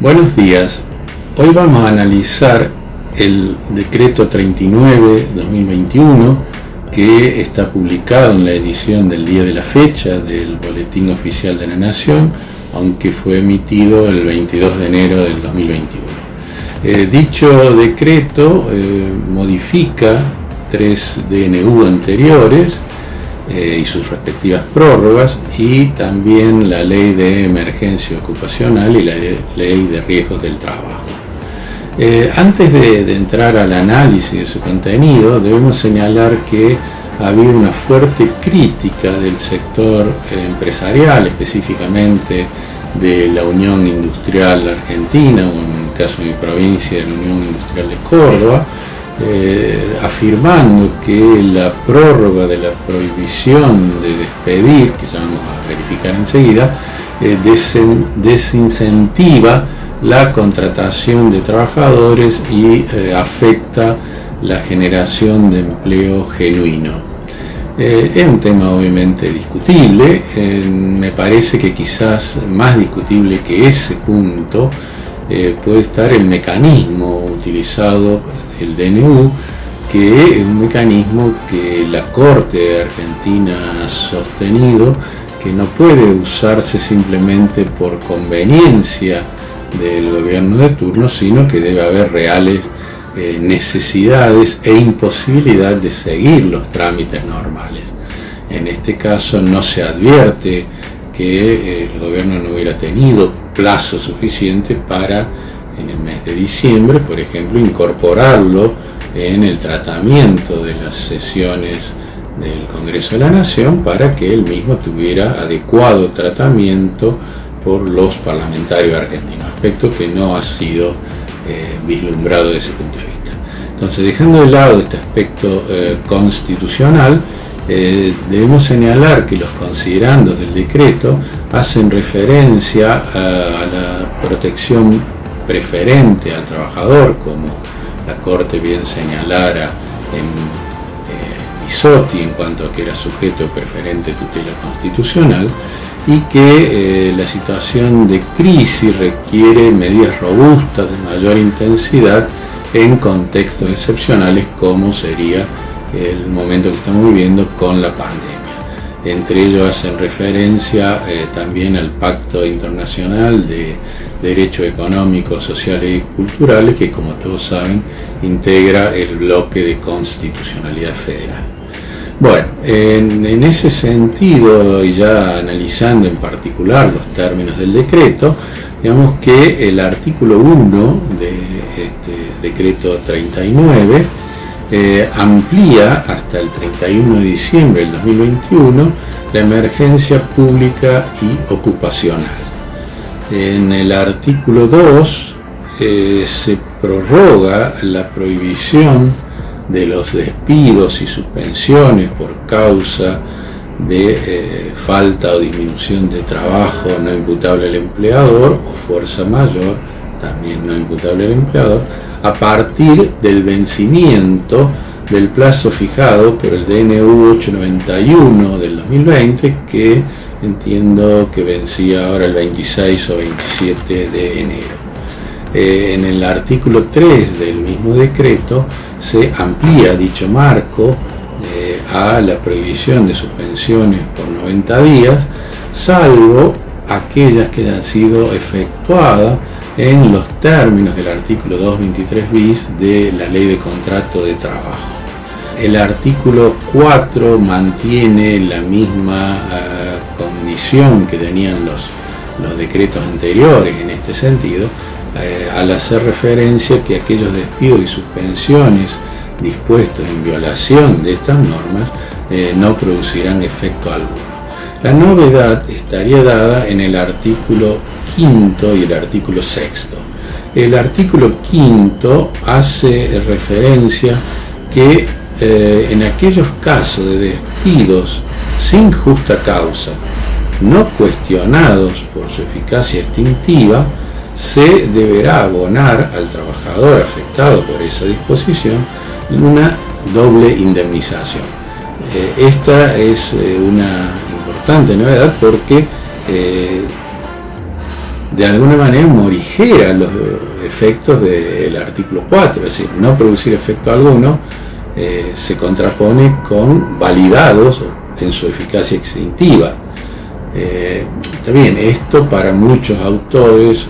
Buenos días. Hoy vamos a analizar el decreto 39/2021 que está publicado en la edición del día de la fecha del Boletín Oficial de la Nación, aunque fue emitido el 22 de enero del 2021. Dicho decreto modifica 3 DNU anteriores y sus respectivas prórrogas, y también la Ley de Emergencia Ocupacional y la Ley de Riesgos del Trabajo. Antes de entrar al análisis de su contenido, debemos señalar que ha habido una fuerte crítica del sector empresarial, específicamente de la Unión Industrial Argentina, o en el caso de mi provincia, de la Unión Industrial de Córdoba, afirmando que la prórroga de la prohibición de despedir, que ya vamos a verificar enseguida, desincentiva la contratación de trabajadores y afecta la generación de empleo genuino. Es un tema obviamente discutible. Me parece que quizás más discutible que ese punto puede estar el mecanismo utilizado, el DNU, que es un mecanismo que la Corte Argentina ha sostenido que no puede usarse simplemente por conveniencia del gobierno de turno, sino que debe haber reales necesidades e imposibilidad de seguir los trámites normales. En este caso no se advierte que el gobierno no hubiera tenido plazo suficiente para, en el mes de diciembre, por ejemplo, incorporarlo en el tratamiento de las sesiones del Congreso de la Nación, para que él mismo tuviera adecuado tratamiento por los parlamentarios argentinos, aspecto que no ha sido vislumbrado desde ese punto de vista. Entonces, dejando de lado este aspecto constitucional, debemos señalar que los considerandos del decreto hacen referencia a la protección preferente al trabajador, como la Corte bien señalara en Bisotti, en cuanto a que era sujeto de preferente tutela constitucional, y que la situación de crisis requiere medidas robustas de mayor intensidad en contextos excepcionales, como sería el momento que estamos viviendo con la pandemia. Entre ellos hacen referencia también al Pacto Internacional de Derechos Económicos, Sociales y Culturales, que, como todos saben, integra el bloque de constitucionalidad federal. Bueno, en ese sentido, y ya analizando en particular los términos del decreto, digamos que el artículo 1 de este decreto 39 amplía hasta el 31 de diciembre del 2021 la emergencia pública y ocupacional. En el artículo 2 se prorroga la prohibición de los despidos y suspensiones por causa de falta o disminución de trabajo no imputable al empleador, o fuerza mayor, también no imputable al empleador, a partir del vencimiento del plazo fijado por el DNU 891 del 2020, que entiendo que vencía ahora el 26 o 27 de enero. En el artículo 3 del mismo decreto se amplía dicho marco a la prohibición de suspensiones por 90 días, salvo aquellas que hayan sido efectuadas en los términos del artículo 223 bis de la Ley de Contrato de Trabajo. El artículo 4 mantiene la misma condición que tenían los decretos anteriores en este sentido, al hacer referencia que aquellos despidos y suspensiones dispuestos en violación de estas normas no producirán efecto alguno. La novedad estaría dada en el artículo 5 y el artículo 6. El artículo 5 hace referencia que en aquellos casos de despidos sin justa causa, no cuestionados por su eficacia extintiva, se deberá abonar al trabajador afectado por esa disposición una doble indemnización. Esta es una importante novedad, porque de alguna manera morigera los efectos del artículo 4, es decir, no producir efecto alguno se contrapone con validados en su eficacia extintiva. Está bien, esto para muchos autores,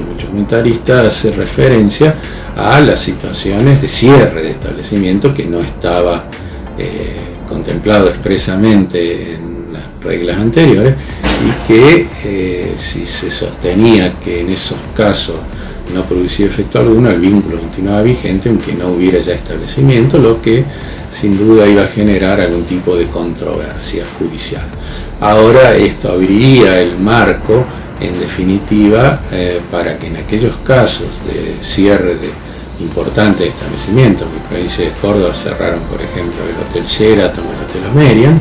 muchos comentaristas, hace referencia a las situaciones de cierre de establecimiento que no estaba contemplado expresamente en las reglas anteriores, y que si se sostenía que en esos casos no producía efecto alguno, el vínculo continuaba vigente aunque no hubiera ya establecimiento, lo que sin duda iba a generar algún tipo de controversia judicial. Ahora esto abriría el marco, en definitiva, para que en aquellos casos de cierre de importantes establecimientos, en mi provincia de Córdoba cerraron, por ejemplo, el Hotel Sheraton, el Hotel Omerian,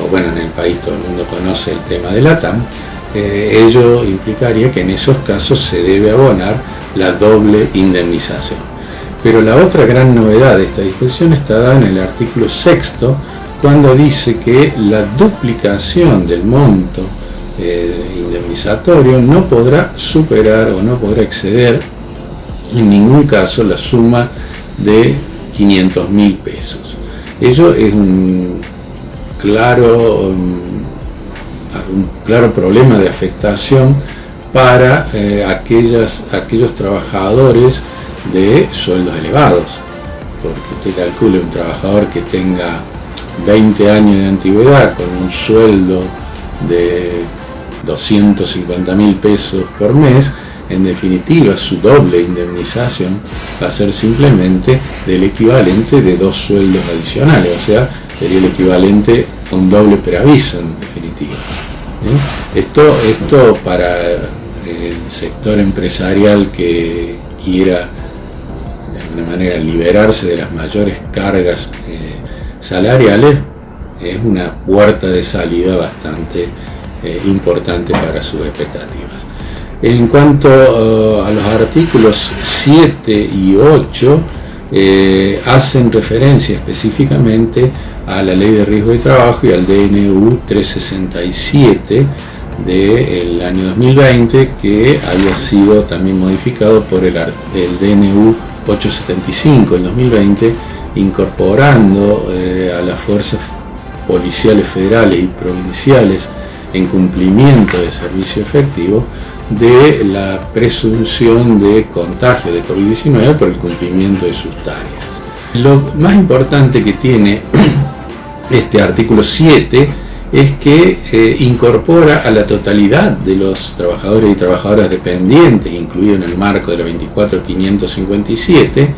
o bueno, en el país todo el mundo conoce el tema de la TAM, ello implicaría que en esos casos se debe abonar la doble indemnización. Pero la otra gran novedad de esta disposición está dada en el artículo 6, cuando dice que la duplicación del monto indemnizatorio no podrá superar o no podrá exceder en ningún caso la suma de 500.000 pesos. Ello es un claro problema de afectación para aquellos trabajadores de sueldos elevados, porque usted calcule un trabajador que tenga 20 años de antigüedad con un sueldo de 250.000 pesos por mes, en definitiva su doble indemnización va a ser simplemente del equivalente de 2 sueldos adicionales, o sea, sería el equivalente a un doble preaviso en definitiva. Esto para el sector empresarial que quiera de alguna manera liberarse de las mayores cargas salariales es una puerta de salida bastante importante para sus expectativas. En cuanto a los artículos 7 y 8, hacen referencia específicamente a la Ley de Riesgo de Trabajo y al DNU 367 del año 2020, que había sido también modificado por el DNU 875 del 2020, incorporando a las fuerzas policiales federales y provinciales en cumplimiento de servicio efectivo de la presunción de contagio de COVID-19 por el cumplimiento de sus tareas. Lo más importante que tiene este artículo 7 es que incorpora a la totalidad de los trabajadores y trabajadoras dependientes, incluido en el marco de la 24.557,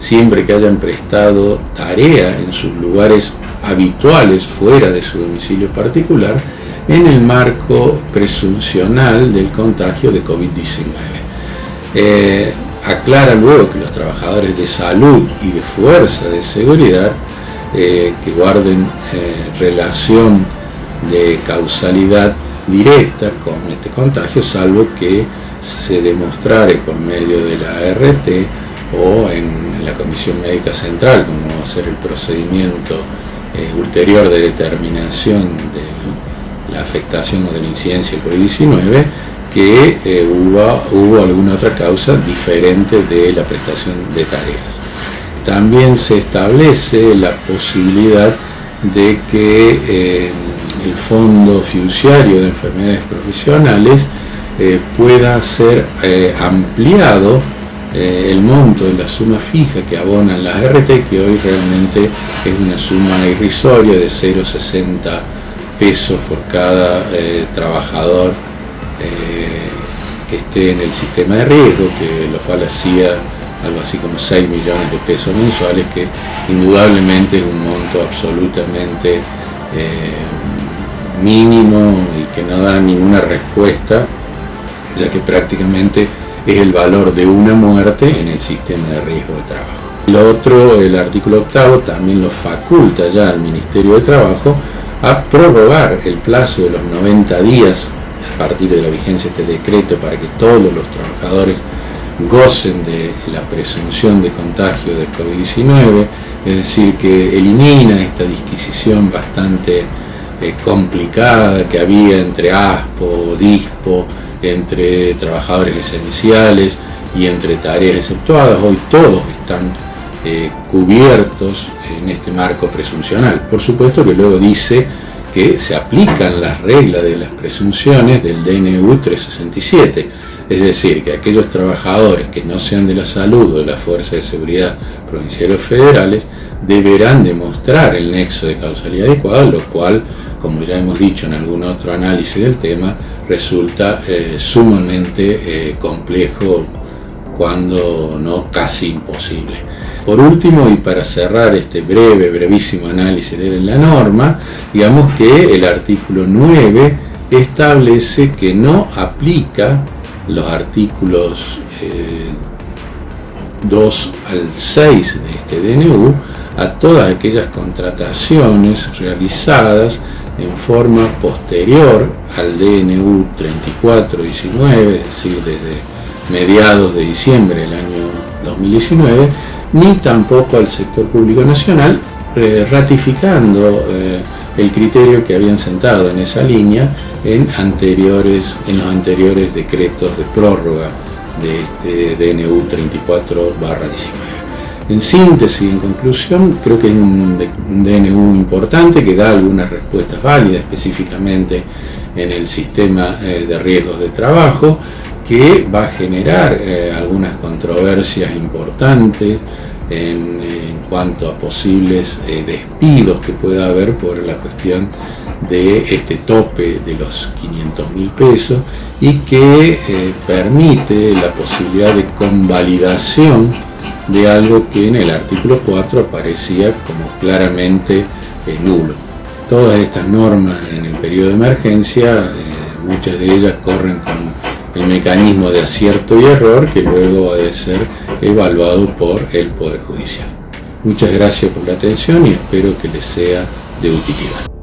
siempre que hayan prestado tarea en sus lugares habituales fuera de su domicilio particular, en el marco presuncional del contagio de COVID-19. Aclara luego que los trabajadores de salud y de fuerza de seguridad que guarden relación de causalidad directa con este contagio, salvo que se demostrare por medio de la ART o en la Comisión Médica Central, como va a ser el procedimiento ulterior de determinación de la afectación o de la incidencia del COVID-19, que hubo alguna otra causa diferente de la prestación de tareas. También se establece la posibilidad de que el Fondo Fiduciario de Enfermedades Profesionales pueda ser ampliado el monto de la suma fija que abonan las ART, que hoy realmente es una suma irrisoria de 0,60 pesos por cada trabajador que esté en el sistema de riesgo, lo cual hacía algo así como 6 millones de pesos mensuales, que indudablemente es un monto absolutamente mínimo y que no da ninguna respuesta, ya que prácticamente es el valor de una muerte en el sistema de riesgo de trabajo. Lo otro, el artículo 8 también lo faculta ya al Ministerio de Trabajo a prorrogar el plazo de los 90 días a partir de la vigencia de este decreto para que todos los trabajadores gocen de la presunción de contagio del COVID-19, es decir, que elimina esta disquisición bastante complicada que había entre ASPO, DISPO, entre trabajadores esenciales y entre tareas exceptuadas. Hoy todos están cubiertos en este marco presuncional. Por supuesto que luego dice que se aplican las reglas de las presunciones del DNU 367, es decir, que aquellos trabajadores que no sean de la salud o de la Fuerza de Seguridad provinciales o federales deberán demostrar el nexo de causalidad adecuada, lo cual, como ya hemos dicho en algún otro análisis del tema, resulta sumamente complejo, cuando no casi imposible. Por último, y para cerrar este brevísimo análisis de la norma, digamos que el artículo 9 establece que no aplica los artículos 2 al 6 de este DNU a todas aquellas contrataciones realizadas en forma posterior al DNU 3419, es decir, desde mediados de diciembre del año 2019, ni tampoco al sector público nacional, ratificando el criterio que habían sentado en esa línea en los anteriores decretos de prórroga de este DNU 34/19. En síntesis, en conclusión, creo que es un DNU importante que da algunas respuestas válidas, específicamente en el sistema de riesgos de trabajo, que va a generar algunas controversias importantes en cuanto a posibles despidos que pueda haber por la cuestión de este tope de los 500.000 pesos, y que permite la posibilidad de convalidación de algo que en el artículo 4 aparecía como claramente nulo. Todas estas normas en el periodo de emergencia, muchas de ellas corren con el mecanismo de acierto y error, que luego ha de ser evaluado por el Poder Judicial. Muchas gracias por la atención y espero que les sea de utilidad.